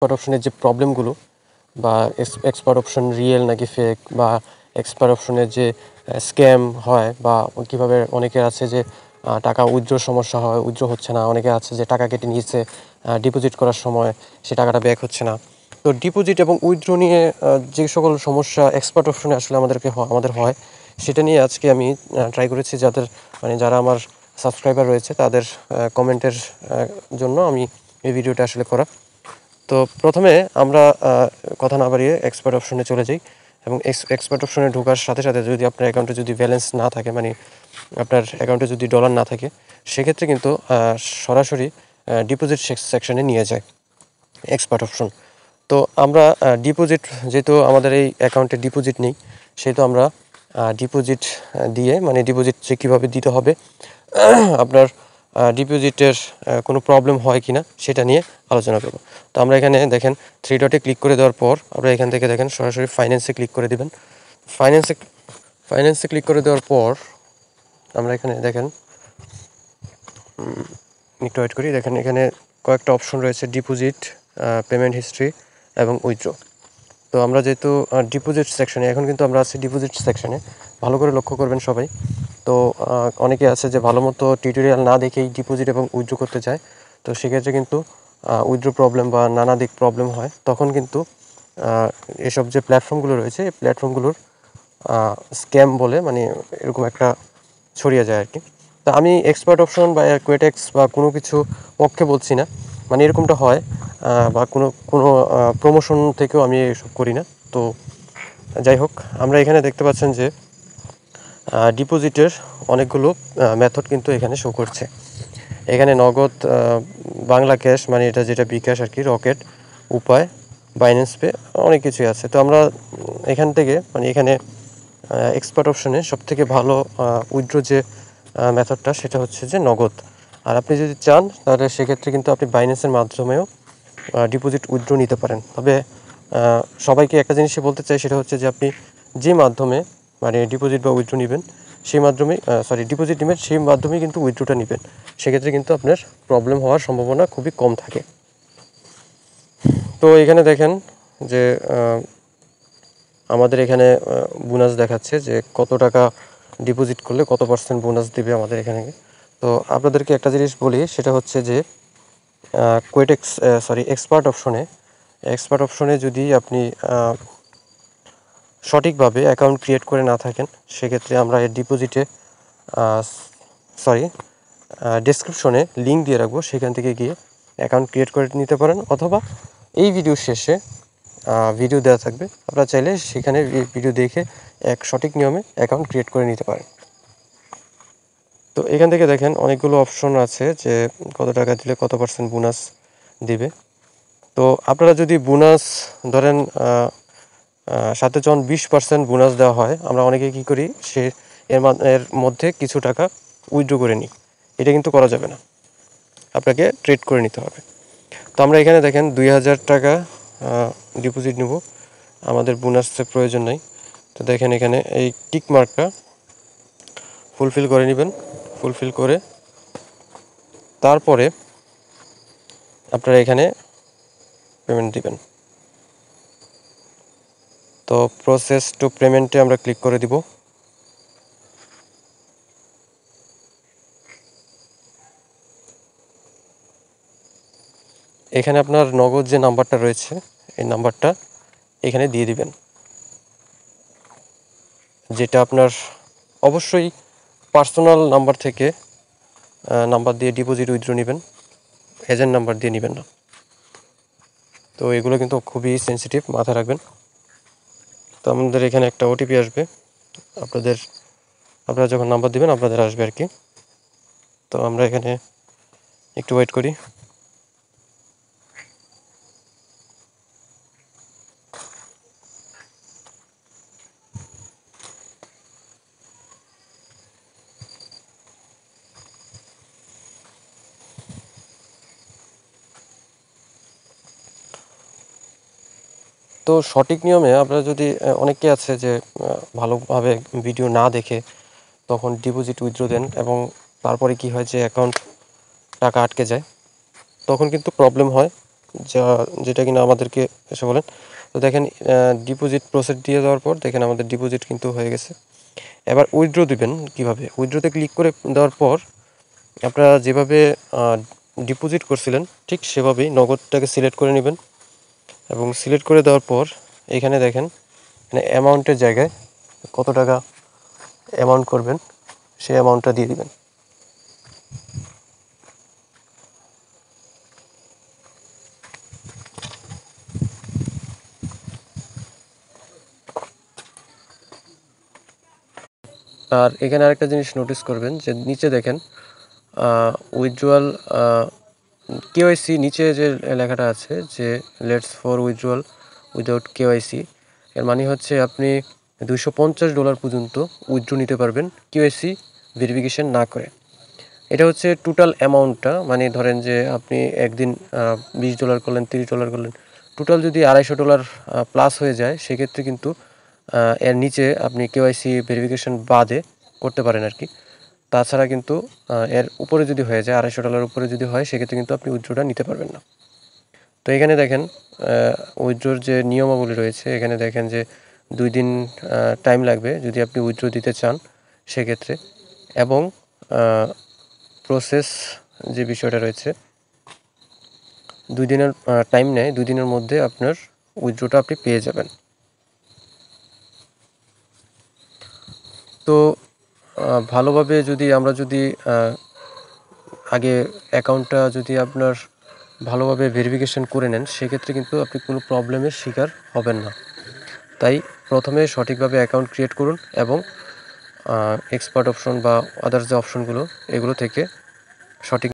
Expert অপশনের যে প্রবলেমগুলো বা এক্সপার্ট অপশন রিয়েল নাকি ফেক বা এক্সপার্ট অপশনের যে স্ক্যাম হয় বা কীভাবে অনেকের আছে যে টাকা উইথড্রর সমস্যা হয়, উইথড্র হচ্ছে না, অনেকে আছে যে টাকা কেটে নিয়েছে ডিপোজিট করার সময় সে টাকাটা ব্যাক হচ্ছে না। তো ডিপোজিট এবং উইথড্র নিয়ে যে সকল সমস্যা এক্সপার্ট অপশনে আসলে আমাদের হয় সেটা নিয়ে আজকে আমি ট্রাই করেছি যারা আমার সাবস্ক্রাইবার রয়েছে তাদের কমেন্টের জন্য আমি এই ভিডিওটা আসলে করা। তো প্রথমে আমরা কথা না বাড়িয়ে এক্সপার্ট অপশনে চলে যাই এবং এক্সপার্ট অপশনে ঢোকার সাথে সাথে যদি আপনার অ্যাকাউন্টে যদি ব্যালেন্স না থাকে, মানে আপনার অ্যাকাউন্টে যদি ডলার না থাকে, সেক্ষেত্রে কিন্তু সরাসরি ডিপোজিট সেকশনে নিয়ে যায় এক্সপার্ট অপশন। তো আমরা ডিপোজিট, যেহেতু আমাদের এই অ্যাকাউন্টে ডিপোজিট নেই, সেহেতু আমরা ডিপোজিট দিয়ে, মানে ডিপোজিট যে কীভাবে দিতে হবে, আপনার ডিপোজিটের কোনো প্রবলেম হয় কি না সেটা নিয়ে আলোচনা করব। তো আমরা এখানে দেখেন 3 ডটে ক্লিক করে দেওয়ার পর আমরা এখান থেকে দেখেন সরাসরি ফাইন্যান্সে ক্লিক করে দেবেন। ফাইন্যান্সে ক্লিক করে দেওয়ার পর আমরা এখানে দেখেন একটু ওয়েট করি। দেখেন এখানে কয়েকটা অপশন রয়েছে, ডিপোজিট, পেমেন্ট হিস্ট্রি এবং উইথড্র। তো আমরা যেহেতু ডিপোজিট সেকশনে, এখন কিন্তু আমরা আছি ডিপোজিট সেকশনে, ভালো করে লক্ষ্য করবেন সবাই। তো অনেকে আছে যে ভালো মতো টিউটোরিয়াল না দেখেই ডিপোজিট এবং উইথড্র করতে চায়, তো সেক্ষেত্রে কিন্তু উইথড্র প্রবলেম বা নানা দিক প্রবলেম হয়। তখন কিন্তু এসব যে প্ল্যাটফর্মগুলো রয়েছে, এই প্ল্যাটফর্মগুলোর স্ক্যাম বলে, মানে এরকম একটা ছড়িয়ে যায় আর কি। তা আমি এক্সপার্ট অপশন বা কোয়েটেক্স বা কোনো কিছু পক্ষে বলছি না, মানে এরকমটা হয় বা কোনো প্রমোশন থেকেও আমি এসব করি না। তো যাই হোক, আমরা এখানে দেখতে পাচ্ছেন যে ডিপোজিটের অনেকগুলো মেথড কিন্তু এখানে শো করছে। এখানে নগদ, বাংলা ক্যাশ, মানে এটা যেটা বিকাশ আর কি, রকেট, উপায়, বাইন্যান্স পে, অনেক কিছুই আছে। তো আমরা এখান থেকে, মানে এখানে এক্সপার্ট অপশনে সবথেকে ভালো উইথড্র যে মেথডটা, সেটা হচ্ছে যে নগদ। আর আপনি যদি চান তাহলে সেক্ষেত্রে কিন্তু আপনি বাইন্যান্সের মাধ্যমেও ডিপোজিট উইথড্র নিতে পারেন। তবে সবাইকে একটা জিনিসই বলতে চাই, সেটা হচ্ছে যে আপনি যে মাধ্যমে, মানে ডিপোজিট বা উইথড্র নেবেন সেই মাধ্যমে, ডিপোজিট নেবেন সেই মাধ্যমেই কিন্তু উইথড্রটা নেবেন, সেক্ষেত্রে কিন্তু আপনার প্রবলেম হওয়ার সম্ভাবনা খুবই কম থাকে। তো এখানে দেখেন যে আমাদের এখানে বোনাস দেখাচ্ছে যে কত টাকা ডিপোজিট করলে কত % বোনাস দিবে আমাদের এখানে। তো আপনাদেরকে একটা জিনিস বলি, সেটা হচ্ছে যে এক্সপার্ট অপশনে যদি আপনি সঠিকভাবে অ্যাকাউন্ট ক্রিয়েট করে না থাকেন, সেক্ষেত্রে আমরা এর ডেসক্রিপশনে লিঙ্ক দিয়ে রাখবো, সেখান থেকে গিয়ে অ্যাকাউন্ট ক্রিয়েট করে নিতে পারেন, অথবা এই ভিডিওর শেষে ভিডিও দেওয়া থাকবে, আপনারা চাইলে সেখানে ভিডিও দেখে সঠিক নিয়মে অ্যাকাউন্ট ক্রিয়েট করে নিতে পারেন। তো এখান থেকে দেখেন অনেকগুলো অপশন আছে যে কত টাকা দিলে কত % বোনাস দিবে। তো আপনারা যদি বোনাস ধরেন সাথে যখন 20% বোনাস দেওয়া হয়, আমরা অনেকে কী করি, এর মধ্যে কিছু টাকা উইথড্র করে নিই। এটা কিন্তু করা যাবে না, আপনাকে ট্রেড করে নিতে হবে। তো আমরা এখানে দেখেন 2000 টাকা ডিপোজিট নেব, আমাদের বোনাসের প্রয়োজন নেই। তো দেখেন এখানে এই টিক মার্কটা ফুলফিল করে নেবেন, ফুলফিল করে তারপরে আপনারা এখানে পেমেন্ট দিবেন। তো প্রসেস টু পেমেন্টে আমরা ক্লিক করে দিব। এখানে আপনার নগদ যে নাম্বারটা রয়েছে, এই নাম্বারটা এখানে দিয়ে দিবেন, যেটা আপনার অবশ্যই পার্সোনাল নাম্বার থেকে নাম্বার দিয়ে ডিপোজিট উইথড্র নেবেন, এজেন্ট নাম্বার দিয়ে নেবেন না। তো এগুলো কিন্তু খুবই সেন্সিটিভ, মাথায় রাখবেন। তো আমাদের এখানে একটা ওটিপি আসবে, আপনারা যখন নাম্বার দিবেন আপনাদের আসবে আর কি। তো আমরা এখানে একটু ওয়েট করি। তো সঠিক নিয়মে আপনারা যদি, অনেকে আছে যে ভালোভাবে ভিডিও না দেখে তখন ডিপোজিট উইথড্র দেন এবং তারপরে কি হয় যে অ্যাকাউন্ট টাকা আটকে যায়, তখন কিন্তু প্রবলেম হয় যেটা কিনা আমাদেরকে এসে বলেন। তো দেখেন ডিপোজিট প্রসেস দিয়ে দেওয়ার পর দেখেন আমাদের ডিপোজিট কিন্তু হয়ে গেছে। এবার উইথড্র দিবেন কীভাবে? উইথড্রোতে ক্লিক করে দেওয়ার পর আপনারা যেভাবে ডিপোজিট করছিলেন ঠিক সেভাবেই নগদটাকে সিলেক্ট করে নেবেন এবং সিলেক্ট করে দেওয়ার পর এখানে দেখেন মানে অ্যামাউন্টের জায়গায় কত টাকা অ্যামাউন্ট করবেন সেই অ্যামাউন্টটা দিয়ে দিবেন। আর এখানে আরেকটা জিনিস নোটিস করবেন যে নিচে দেখেন উইথড্রয়াল কেওয়াইসি নিচে যে লেখাটা আছে যে let's for withdrawal without KYC, এর মানে হচ্ছে আপনি $250 পর্যন্ত উইথড্র নিতে পারবেন কেওয়াইসি ভেরিফিকেশন না করে। এটা হচ্ছে টোটাল অ্যামাউন্টটা, মানে ধরেন যে আপনি একদিন $20 করলেন, $30 করলেন, টোটাল যদি $250 প্লাস হয়ে যায় সেক্ষেত্রে কিন্তু এর নিচে আপনি কেওয়াইসি ভেরিফিকেশন বাদে করতে পারেন আর কি। তাছাড়া কিন্তু এর উপরে যদি হয়ে যায় $250 উপরে যদি হয় সেক্ষেত্রে কিন্তু আপনি উইথড্রটা নিতে পারবেন না। তো এখানে দেখেন উইথড্রোর যে নিয়মাবলী রয়েছে, এখানে দেখেন যে 2 দিন টাইম লাগবে যদি আপনি উইথড্র দিতে চান সেক্ষেত্রে, এবং প্রসেস যে বিষয়টা রয়েছে 2 দিনের টাইম নেয়, 2 দিনের মধ্যে আপনার উইথড্রটা আপনি পেয়ে যাবেন। তো ভালোভাবে যদি আমরা যদি আগে অ্যাকাউন্টটা যদি আপনার ভালোভাবে ভেরিফিকেশন করে নেন সেক্ষেত্রে কিন্তু আপনি কোনো প্রবলেমের শিকার হবেন না। তাই প্রথমে সঠিকভাবে অ্যাকাউন্ট ক্রিয়েট করুন এবং এক্সপার্ট অপশন বা আদার্স যে অপশনগুলো এগুলো থেকে সঠিক